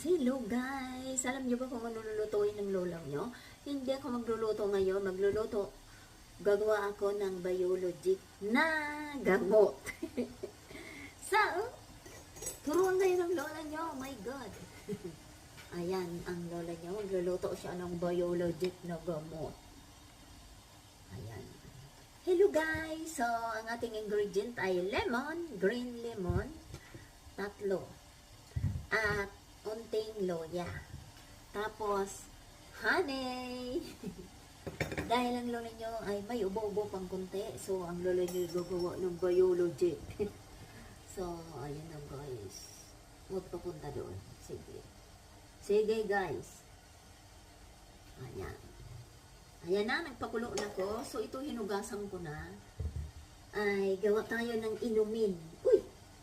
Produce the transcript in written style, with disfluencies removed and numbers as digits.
Hello guys! Alam niyo ba kung ano lulutuin ng lola nyo? Hindi ako magluluto ngayon. Gagawa ako ng biologic na gamot. So, turuan kayo ng lola nyo. Oh my God! Ayan, ang lola nyo. Magluluto siya ng biologic na gamot. Ayan. Hello guys! So, ang ating ingredient ay lemon, green lemon, 3. At unting loya. Tapos, honey. Dahil ang lola nyo ay may ubo-ubo pang kunti. So, ang lola nyo gagawa ng biologic. So, ayun na guys. Huwag papunta doon. Sige. Sige guys. Ayan. Ayan na, nagpakulo na ko. So, ito hinugasan ko na. Ay, gawa tayo ng inumin.